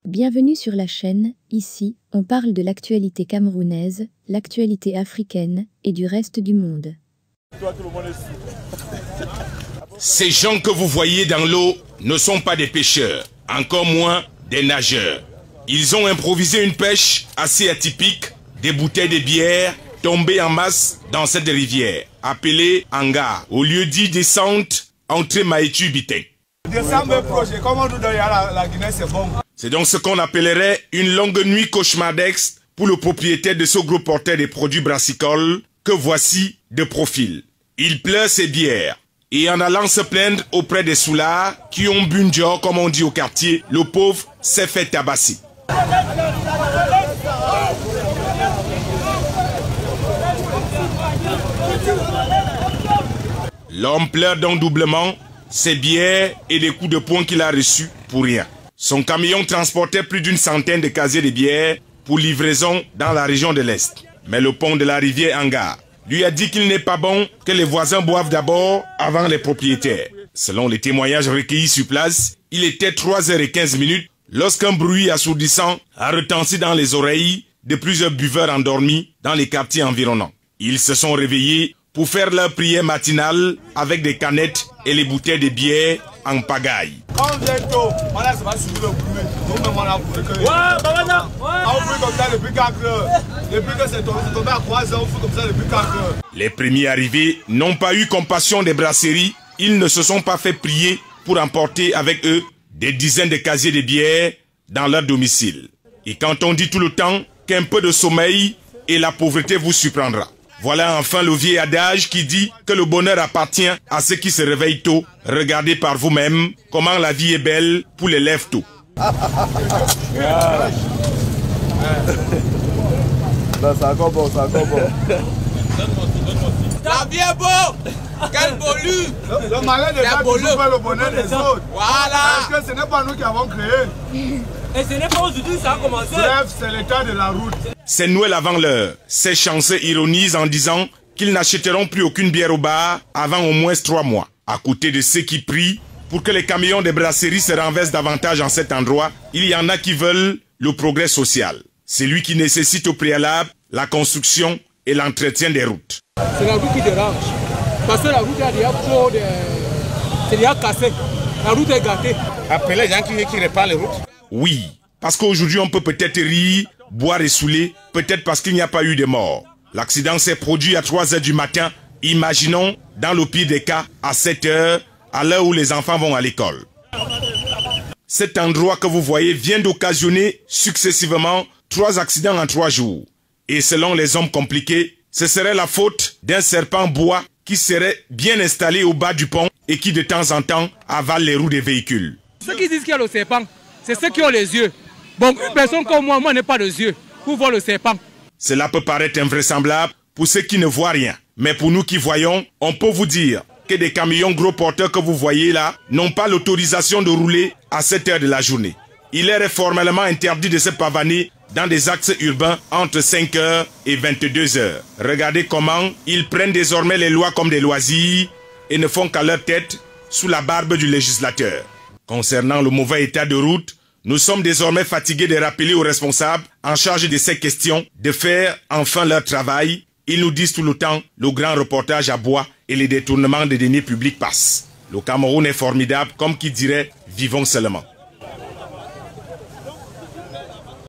Bienvenue sur la chaîne. Ici, on parle de l'actualité camerounaise, l'actualité africaine et du reste du monde. Ces gens que vous voyez dans l'eau ne sont pas des pêcheurs, encore moins des nageurs. Ils ont improvisé une pêche assez atypique, des bouteilles de bière tombées en masse dans cette rivière, appelée Anga, au lieu dit descente entre Maïtu-Bité. C'est donc ce qu'on appellerait une longue nuit cauchemardesque pour le propriétaire de ce gros porteur des produits brassicoles que voici de profil. Il pleure ses bières et en allant se plaindre auprès des soulards qui ont bu une joie, comme on dit au quartier, le pauvre s'est fait tabasser. L'homme pleure donc doublement ses bières et les coups de poing qu'il a reçus pour rien. Son camion transportait plus d'une centaine de casiers de bière pour livraison dans la région de l'Est. Mais le pont de la rivière Anga lui a dit qu'il n'est pas bon que les voisins boivent d'abord avant les propriétaires. Selon les témoignages recueillis sur place, il était 3h15 lorsqu'un bruit assourdissant a retenti dans les oreilles de plusieurs buveurs endormis dans les quartiers environnants. Ils se sont réveillés pour faire leur prière matinale avec des canettes et les bouteilles de bière en pagaille. Les premiers arrivés n'ont pas eu compassion des brasseries. Ils ne se sont pas fait prier pour emporter avec eux des dizaines de casiers de bière dans leur domicile. Et quand on dit tout le temps qu'un peu de sommeil et la pauvreté vous surprendra. Voilà enfin le vieil adage qui dit que le bonheur appartient à ceux qui se réveillent tôt. Regardez par vous-même comment la vie est belle pour les lèvres tôt. C'est encore bon, c'est encore bon. La vie est beau. Quel beau lieu. Le malheur n'est pas toujours le bonheur des autres. Voilà. Parce que ce n'est pas nous qui avons créé. Et ce n'est pas aujourd'hui que ça a commencé. Bref, c'est l'état de la route. C'est Noël avant l'heure. Ces chanceux ironisent en disant qu'ils n'achèteront plus aucune bière au bar avant au moins 3 mois. À côté de ceux qui prient pour que les camions des brasseries se renversent davantage en cet endroit, il y en a qui veulent le progrès social. C'est lui qui nécessite au préalable la construction et l'entretien des routes. C'est la route qui dérange. Parce que la route a déjà trop de... C'est déjà cassé. La route est gâtée. Après les gens qui réparent les routes. Oui, parce qu'aujourd'hui on peut peut-être rire, boire et saouler, peut-être parce qu'il n'y a pas eu de mort. L'accident s'est produit à 3h du matin, imaginons dans le pire des cas à 7h, à l'heure où les enfants vont à l'école. Cet endroit que vous voyez vient d'occasionner successivement 3 accidents en 3 jours. Et selon les hommes compliqués, ce serait la faute d'un serpent bois qui serait bien installé au bas du pont et qui de temps en temps avale les roues des véhicules. Ceux qui disent qu'il y a le serpent, c'est ceux qui ont les yeux. Bon, une personne comme moi n'a pas de yeux pour voir le serpent. Cela peut paraître invraisemblable pour ceux qui ne voient rien. Mais pour nous qui voyons, on peut vous dire que des camions gros porteurs que vous voyez là n'ont pas l'autorisation de rouler à cette heure de la journée. Il leur est formellement interdit de se pavaner dans des axes urbains entre 5h et 22h. Regardez comment ils prennent désormais les lois comme des loisirs et ne font qu'à leur tête sous la barbe du législateur. Concernant le mauvais état de route, nous sommes désormais fatigués de rappeler aux responsables en charge de ces questions de faire enfin leur travail. Ils nous disent tout le temps, le grand reportage à bois et les détournements des deniers publics passent. Le Cameroun est formidable, comme qui dirait, vivons seulement.